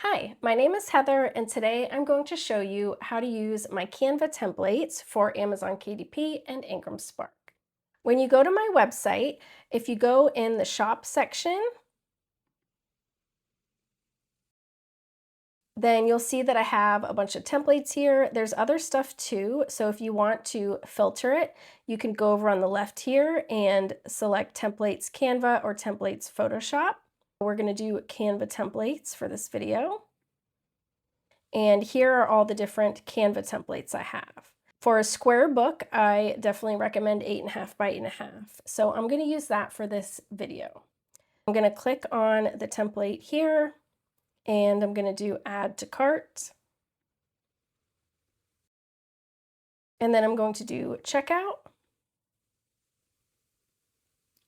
Hi, my name is Heather, and today I'm going to show you how to use my Canva templates for Amazon KDP and Ingram Spark. When you go to my website, if you go in the shop section, then you'll see that I have a bunch of templates here. There's other stuff too, so if you want to filter it, you can go over on the left here and select Templates Canva or Templates Photoshop. We're going to do Canva templates for this video. And here are all the different Canva templates I have. For a square book, I definitely recommend 8.5 by 8.5. So I'm going to use that for this video. I'm going to click on the template here, and I'm going to do Add to Cart. And then I'm going to do Checkout.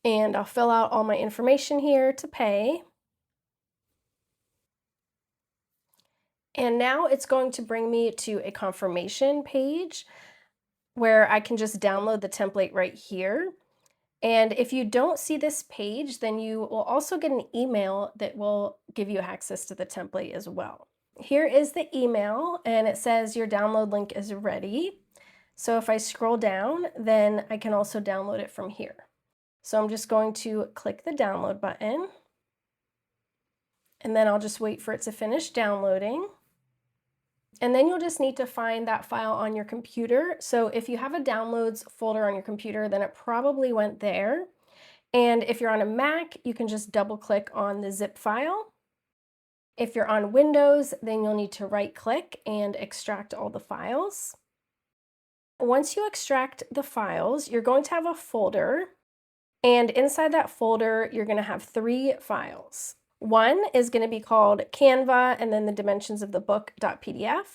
And I'll fill out all my information here to pay. And now it's going to bring me to a confirmation page where I can just download the template right here. And if you don't see this page, then you will also get an email that will give you access to the template as well. Here is the email, and it says your download link is ready. So if I scroll down, then I can also download it from here. So I'm just going to click the download button, and then I'll just wait for it to finish downloading. And then you'll just need to find that file on your computer. So if you have a downloads folder on your computer, then it probably went there. And if you're on a Mac, you can just double click on the zip file. If you're on Windows, then you'll need to right click and extract all the files. Once you extract the files, you're going to have a folder. And inside that folder, you're going to have 3 files. One is going to be called Canva and then the dimensions of the book.pdf.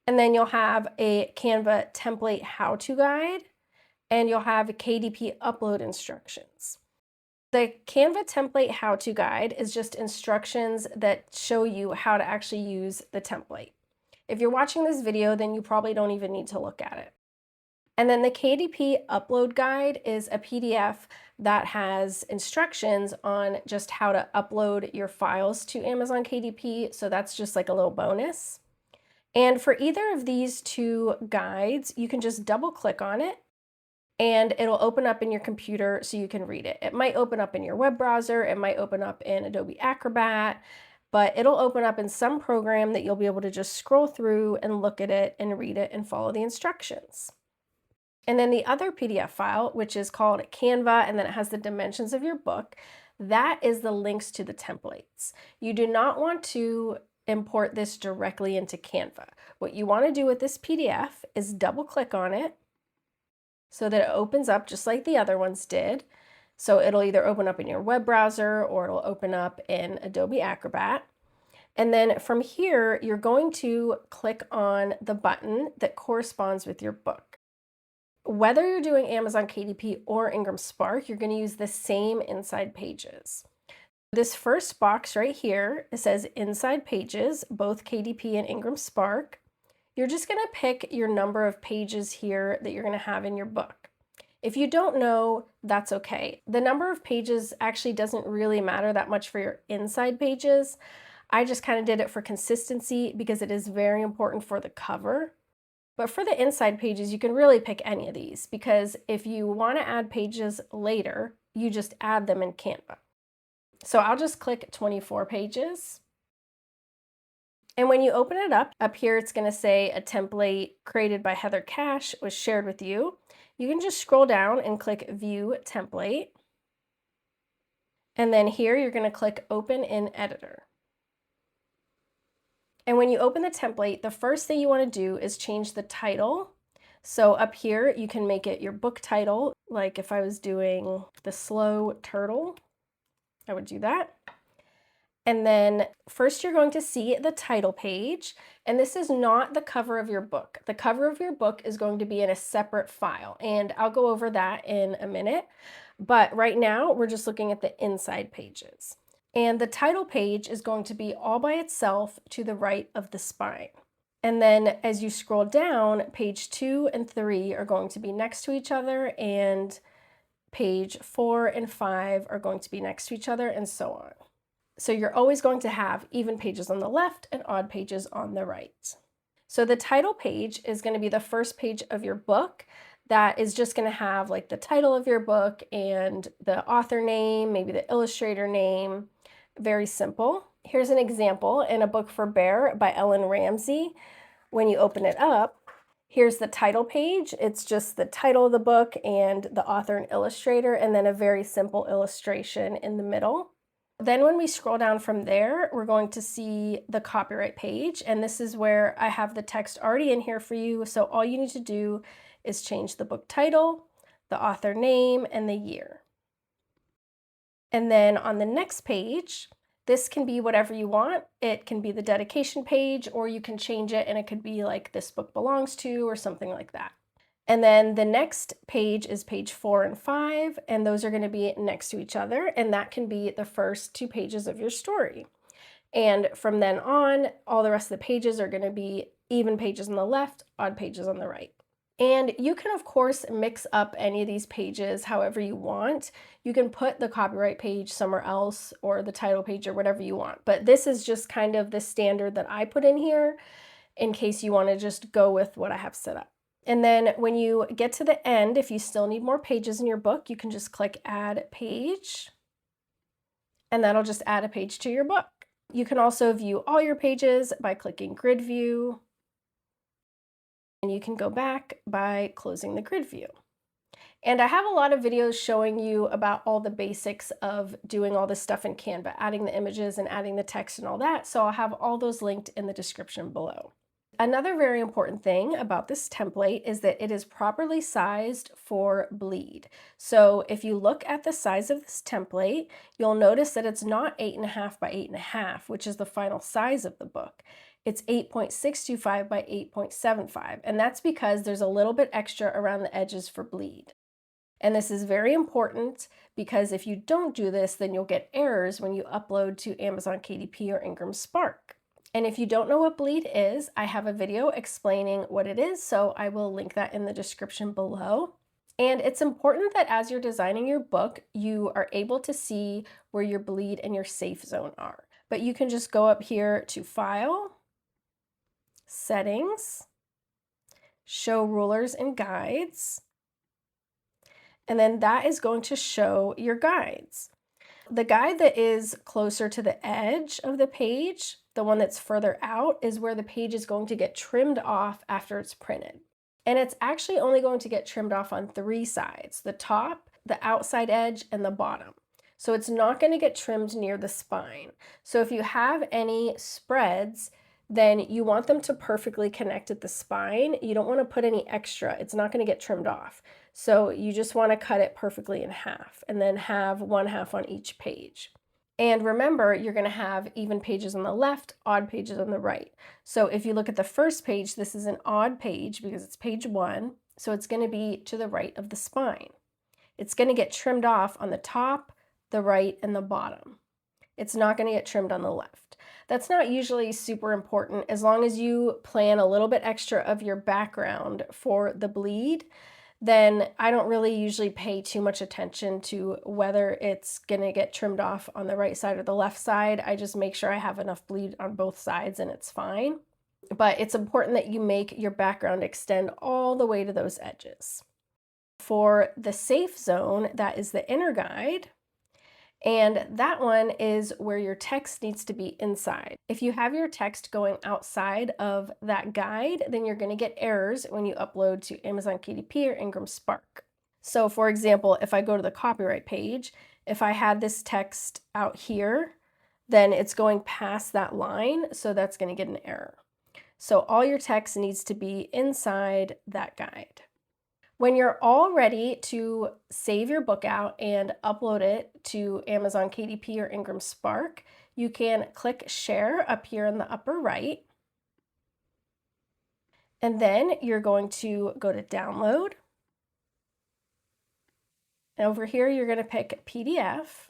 And then you'll have a Canva template how-to guide, and you'll have KDP upload instructions. The Canva template how-to guide is just instructions that show you how to actually use the template. If you're watching this video, then you probably don't even need to look at it. And then the KDP upload guide is a PDF that has instructions on just how to upload your files to Amazon KDP, so that's just like a little bonus. And for either of these 2 guides, you can just double click on it and it'll open up in your computer so you can read it. It might open up in your web browser, it might open up in Adobe Acrobat, but it'll open up in some program that you'll be able to just scroll through and look at it and read it and follow the instructions. And then the other PDF file, which is called Canva, and then it has the dimensions of your book, that is the links to the templates. You do not want to import this directly into Canva. What you want to do with this PDF is double click on it so that it opens up just like the other ones did. So it'll either open up in your web browser or it'll open up in Adobe Acrobat. And then from here, you're going to click on the button that corresponds with your book. Whether you're doing Amazon KDP or Ingram Spark, you're going to use the same inside pages. This first box right here, it says Inside Pages, both KDP and Ingram Spark. You're just going to pick your number of pages here that you're going to have in your book. If you don't know, that's okay. The number of pages actually doesn't really matter that much for your inside pages. I just kind of did it for consistency because it is very important for the cover. But for the inside pages, you can really pick any of these because if you want to add pages later, you just add them in Canva. So I'll just click 24 pages. And when you open it up here it's going to say a template created by Heather Cash was shared with you. You can just scroll down and click View Template. And then here you're going to click Open in Editor. And when you open the template, the first thing you want to do is change the title. So up here, you can make it your book title. Like if I was doing The Slow Turtle, I would do that. And then first you're going to see the title page, and this is not the cover of your book. The cover of your book is going to be in a separate file, and I'll go over that in a minute. But right now, we're just looking at the inside pages. And the title page is going to be all by itself to the right of the spine. And then as you scroll down, page 2 and 3 are going to be next to each other, and page 4 and 5 are going to be next to each other, and so on. So you're always going to have even pages on the left and odd pages on the right. So the title page is going to be the first page of your book. That is just going to have like the title of your book and the author name, maybe the illustrator name. Very simple. Here's an example in A Book for Bear by Ellen Ramsey. When you open it up, here's the title page. It's just the title of the book and the author and illustrator, and then a very simple illustration in the middle. Then when we scroll down from there, we're going to see the copyright page, and this is where I have the text already in here for you. So all you need to do is change the book title, the author name, and the year. And then on the next page, this can be whatever you want. It can be the dedication page, or you can change it and it could be like this book belongs to or something like that. And then the next page is page 4 and 5, and those are going to be next to each other, and that can be the first 2 pages of your story. And from then on, all the rest of the pages are going to be even pages on the left, odd pages on the right. And you can, of course, mix up any of these pages however you want. You can put the copyright page somewhere else or the title page or whatever you want. But this is just kind of the standard that I put in here in case you want to just go with what I have set up. And then when you get to the end, if you still need more pages in your book, you can just click Add Page, and that'll just add a page to your book. You can also view all your pages by clicking Grid View, and you can go back by closing the grid view. And I have a lot of videos showing you about all the basics of doing all this stuff in Canva, adding the images and adding the text and all that, so I'll have all those linked in the description below. Another very important thing about this template is that it is properly sized for bleed. So if you look at the size of this template, you'll notice that it's not 8.5 by 8.5, which is the final size of the book. It's 8.625 by 8.75, and that's because there's a little bit extra around the edges for bleed. And this is very important because if you don't do this, then you'll get errors when you upload to Amazon KDP or Ingram Spark. And if you don't know what bleed is, I have a video explaining what it is, so I will link that in the description below. And it's important that as you're designing your book, you are able to see where your bleed and your safe zone are. But you can just go up here to File, Settings, Show Rulers and Guides, and then that is going to show your guides. The guide that is closer to the edge of the page, the one that's further out, is where the page is going to get trimmed off after it's printed. And it's actually only going to get trimmed off on 3 sides, the top, the outside edge, and the bottom. So it's not going to get trimmed near the spine. So if you have any spreads, then you want them to perfectly connect at the spine. You don't want to put any extra. It's not going to get trimmed off. So you just want to cut it perfectly in half and then have 1/2 on each page. And remember, you're going to have even pages on the left, odd pages on the right. So if you look at the first page, this is an odd page because it's page 1. So it's going to be to the right of the spine. It's going to get trimmed off on the top, the right, and the bottom. It's not going to get trimmed on the left. That's not usually super important as long as you plan a little bit extra of your background for the bleed. Then I don't really usually pay too much attention to whether it's gonna get trimmed off on the right side or the left side. I just make sure I have enough bleed on both sides and it's fine. But it's important that you make your background extend all the way to those edges. For the safe zone, that is the inner guide. And that one is where your text needs to be inside. If you have your text going outside of that guide, then you're going to get errors when you upload to Amazon KDP or Ingram Spark. So for example, if I go to the copyright page, if I had this text out here, then it's going past that line, so that's going to get an error. So all your text needs to be inside that guide. When you're all ready to save your book out and upload it to Amazon KDP or Ingram Spark, you can click Share up here in the upper right. And then you're going to go to Download. And over here, you're going to pick PDF.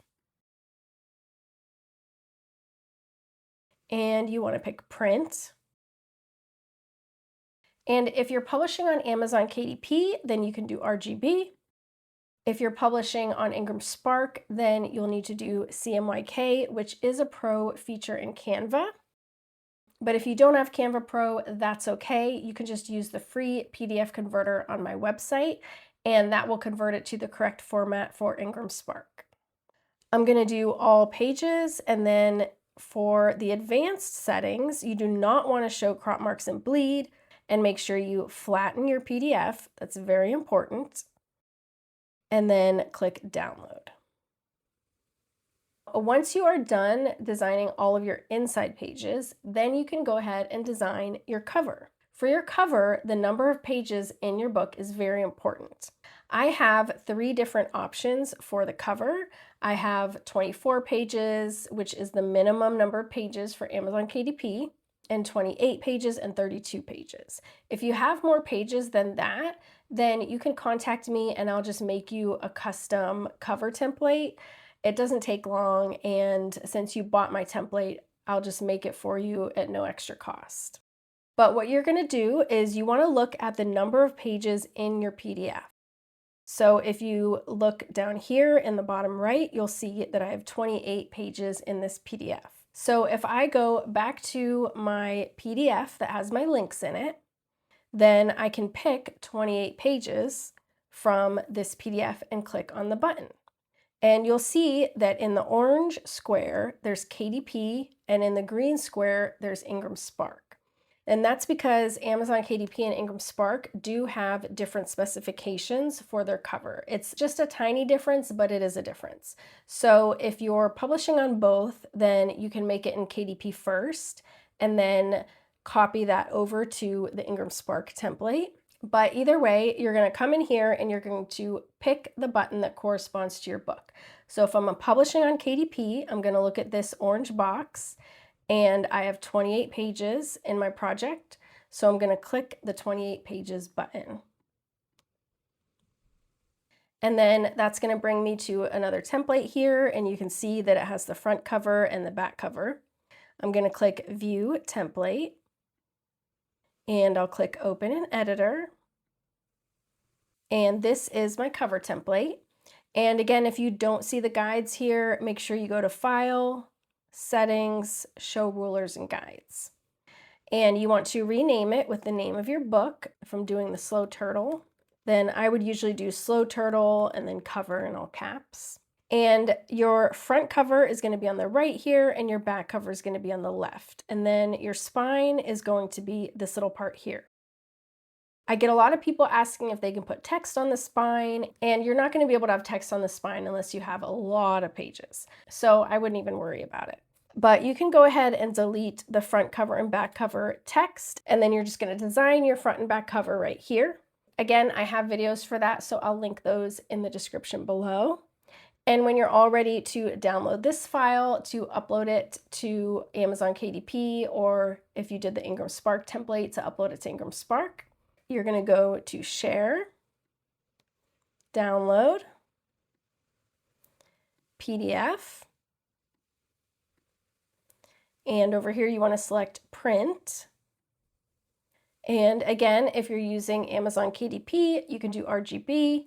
And you want to pick Print. And if you're publishing on Amazon KDP, then you can do RGB. If you're publishing on Ingram Spark, then you'll need to do CMYK, which is a pro feature in Canva. But if you don't have Canva Pro, that's okay. You can just use the free PDF converter on my website, and that will convert it to the correct format for Ingram Spark. I'm going to do all pages, and then for the advanced settings, you do not want to show crop marks and bleed, and make sure you flatten your PDF. That's very important. And then click download. Once you are done designing all of your inside pages, then you can go ahead and design your cover. For your cover, the number of pages in your book is very important. I have 3 different options for the cover. I have 24 pages, which is the minimum number of pages for Amazon KDP, and 28 pages and 32 pages. If you have more pages than that, then you can contact me and I'll just make you a custom cover template. It doesn't take long, and since you bought my template, I'll just make it for you at no extra cost. But what you're going to do is you want to look at the number of pages in your PDF. So if you look down here in the bottom right, you'll see that I have 28 pages in this PDF. So if I go back to my PDF that has my links in it, then I can pick 28 pages from this PDF and click on the button. And you'll see that in the orange square, there's KDP, and in the green square, there's Ingram Spark. And that's because Amazon KDP and Ingram Spark do have different specifications for their cover. It's just a tiny difference, but it is a difference. So if you're publishing on both, then you can make it in KDP first, and then copy that over to the Ingram Spark template. But either way, you're going to come in here and you're going to pick the button that corresponds to your book. So if I'm publishing on KDP, I'm going to look at this orange box, and I have 28 pages in my project. So I'm going to click the 28 pages button. And then that's going to bring me to another template here, and you can see that it has the front cover and the back cover. I'm going to click View Template, and I'll click Open in Editor. And this is my cover template. And again, if you don't see the guides here, make sure you go to File, Settings, Show Rulers and Guides. And you want to rename it with the name of your book. If I'm doing the Slow Turtle, then I would usually do Slow Turtle and then cover in all caps. And your front cover is going to be on the right here, and your back cover is going to be on the left. And then your spine is going to be this little part here. I get a lot of people asking if they can put text on the spine, and you're not going to be able to have text on the spine unless you have a lot of pages. So I wouldn't even worry about it. But you can go ahead and delete the front cover and back cover text, and then you're just going to design your front and back cover right here. Again, I have videos for that, so I'll link those in the description below. And when you're all ready to download this file to upload it to Amazon KDP, or if you did the Ingram Spark template to upload it to Ingram Spark, you're going to go to Share, Download, PDF, and over here you want to select Print. And again, if you're using Amazon KDP, you can do RGB.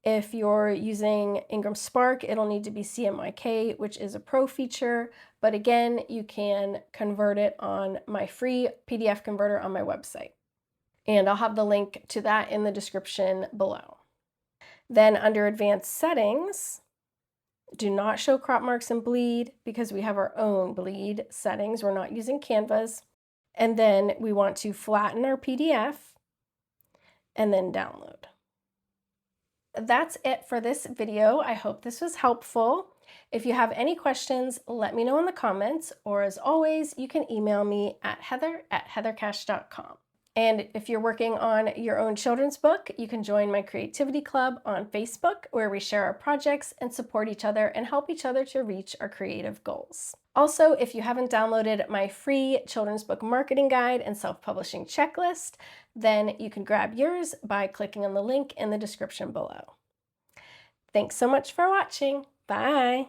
If you're using Ingram Spark, it'll need to be CMYK, which is a pro feature. But again, you can convert it on my free PDF converter on my website. And I'll have the link to that in the description below. Then under Advanced Settings, do not show crop marks and bleed because we have our own bleed settings. We're not using Canva's. And then we want to flatten our PDF and then download. That's it for this video. I hope this was helpful. If you have any questions, let me know in the comments, or as always, you can email me at heather@heathercash.com. And if you're working on your own children's book, you can join my creativity club on Facebook, where we share our projects and support each other and help each other to reach our creative goals. Also, if you haven't downloaded my free children's book marketing guide and self-publishing checklist, then you can grab yours by clicking on the link in the description below. Thanks so much for watching. Bye.